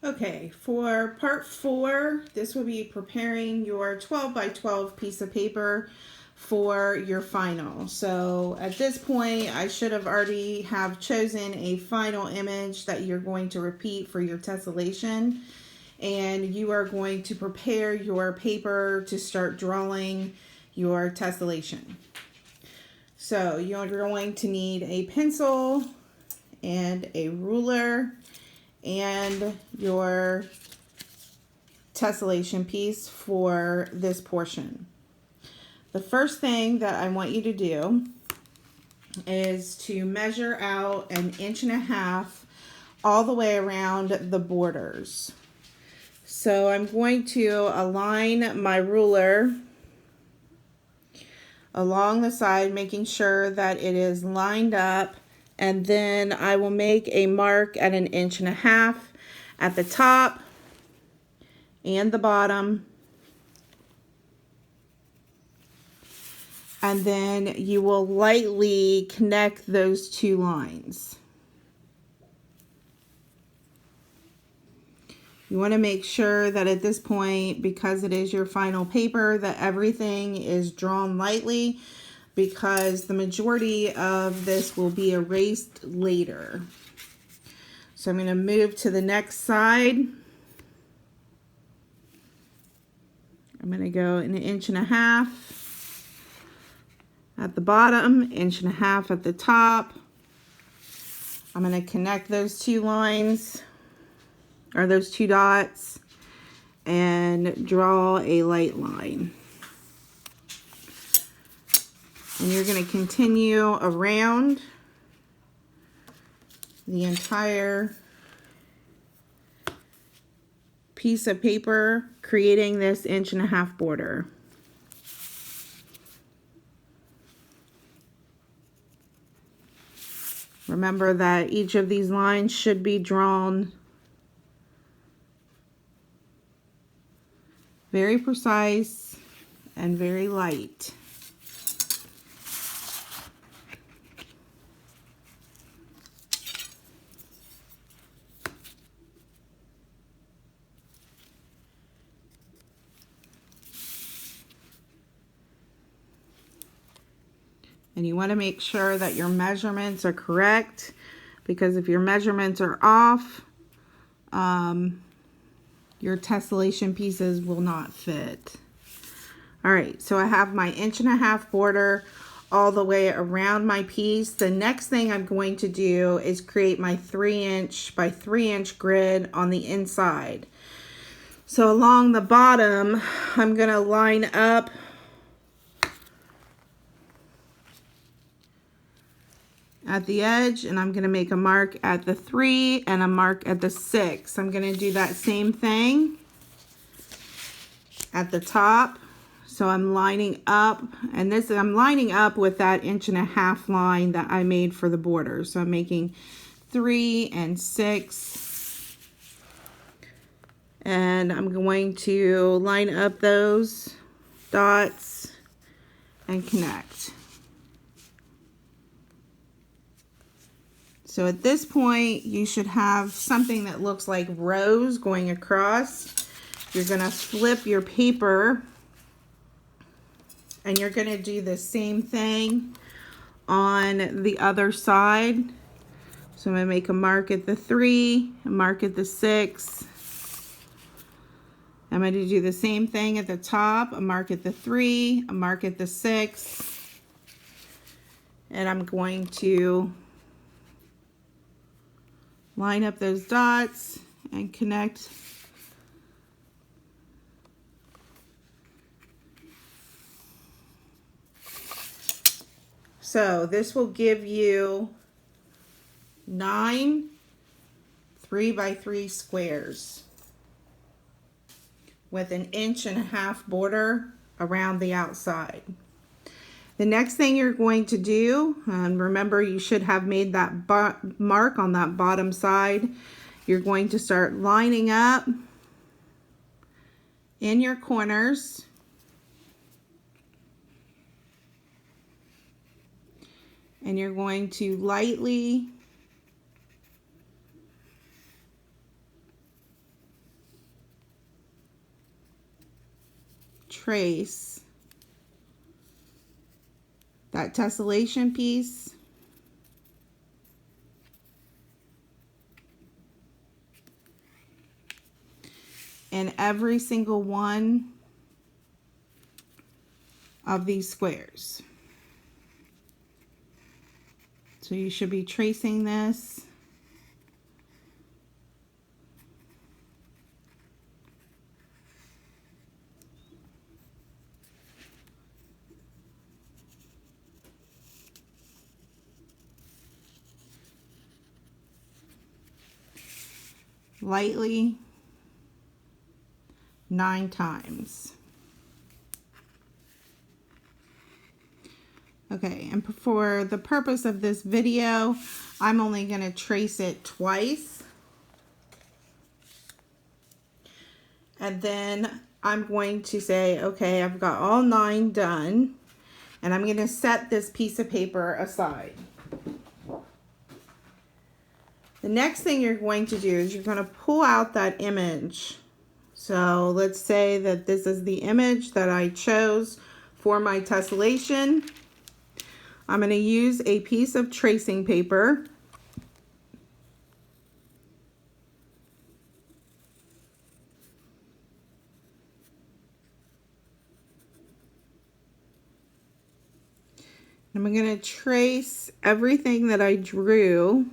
Okay, for part 4, this will be preparing your 12 by 12 piece of paper for your final. So at this point, I should have already have chosen a final image that you're going to repeat for your tessellation. And you are going to prepare your paper to start drawing your tessellation. So you're going to need a pencil and a ruler and your tessellation piece for this portion. The first thing that I want you to do is to measure out 1.5 inches all the way around the borders. So I'm going to align my ruler along the side, making sure that it is lined up, and then I will make a mark at 1.5 inches at the top and the bottom, and then you will lightly connect those two lines. You want to make sure that at this point, because it is your final paper, that everything is drawn lightly, because the majority of this will be erased later. So I'm going to move to the next side. I'm going to go 1.5 inches at the bottom, 1.5 inches at the top. I'm going to connect those two lines, or those two dots, and draw a light line. And you're going to continue around the entire piece of paper, creating this 1.5 inch border. Remember that each of these lines should be drawn very precise and very light. And you want to make sure that your measurements are correct, because if your measurements are off, your tessellation pieces will not fit. All right, so I have my 1.5 inch border all the way around my piece. The next thing I'm going to do is create my 3 inch by 3 inch grid on the inside. So along the bottom, I'm going to line up at the edge, and I'm going to make a mark at the 3 and a mark at the 6. I'm going to do that same thing at the top. So I'm lining up, and this I'm lining up with that 1.5 inch line that I made for the border. So I'm making 3 and 6, and I'm going to line up those dots and connect. So at this point, you should have something that looks like rows going across. You're going to flip your paper, and you're going to do the same thing on the other side. So I'm going to make a mark at the 3, a mark at the 6. I'm going to do the same thing at the top, a mark at the 3, a mark at the 6. And I'm going to line up those dots and connect. So this will give you 9 3 by 3 squares with 1.5 inch border around the outside. The next thing you're going to do, and remember you should have made that mark on that bottom side, you're going to start lining up in your corners. And you're going to lightly trace that tessellation piece in every single one of these squares. So you should be tracing this lightly 9 times. Okay, and for the purpose of this video, I'm only going to trace it twice. And then I'm going to say, okay, I've got all 9 done, and I'm going to set this piece of paper aside. The next thing you're going to do is you're going to pull out that image. So let's say that this is the image that I chose for my tessellation. I'm going to use a piece of tracing paper. I'm going to trace everything that I drew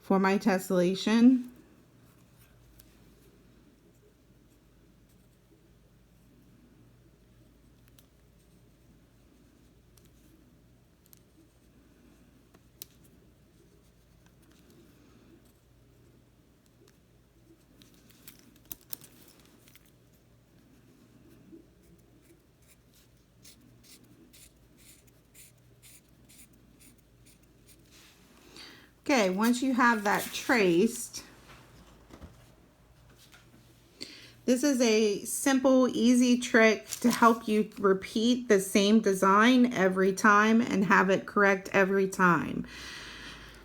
for my tessellation. Okay, once you have that traced, this is a simple, easy trick to help you repeat the same design every time and have it correct every time.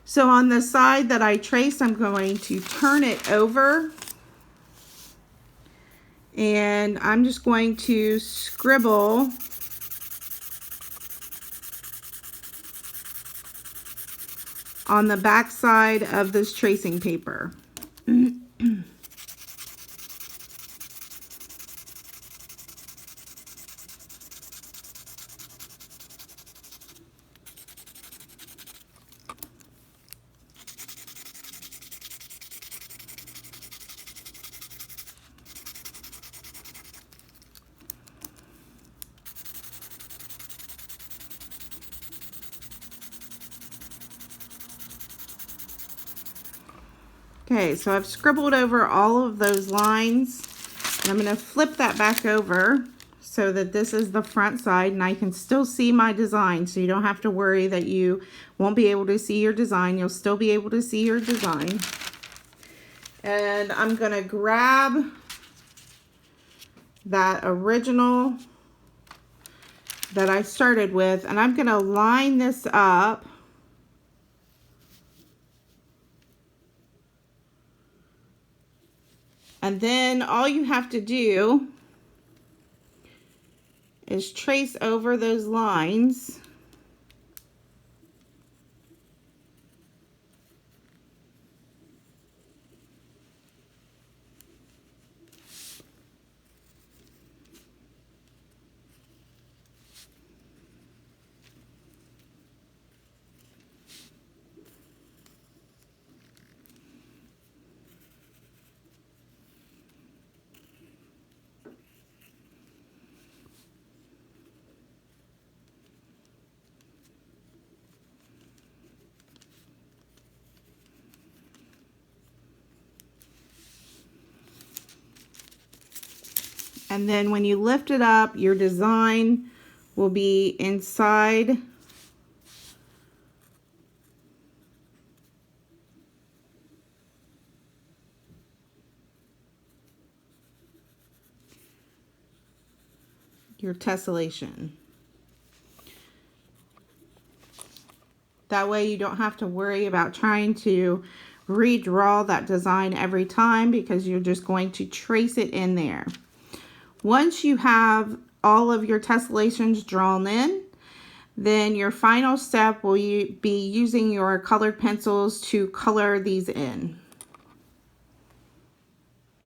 So on the side that I traced, I'm going to turn it over, and I'm just going to scribble on the back side of this tracing paper. Okay, so I've scribbled over all of those lines, and I'm going to flip that back over so that this is the front side, and I can still see my design, so you don't have to worry that you won't be able to see your design. You'll still be able to see your design. And I'm going to grab that original that I started with, and I'm going to line this up and then all you have to do is trace over those lines. And then when you lift it up, your design will be inside your tessellation. That way you don't have to worry about trying to redraw that design every time, because you're just going to trace it in there. Once you have all of your tessellations drawn in, then your final step will be using your colored pencils to color these in.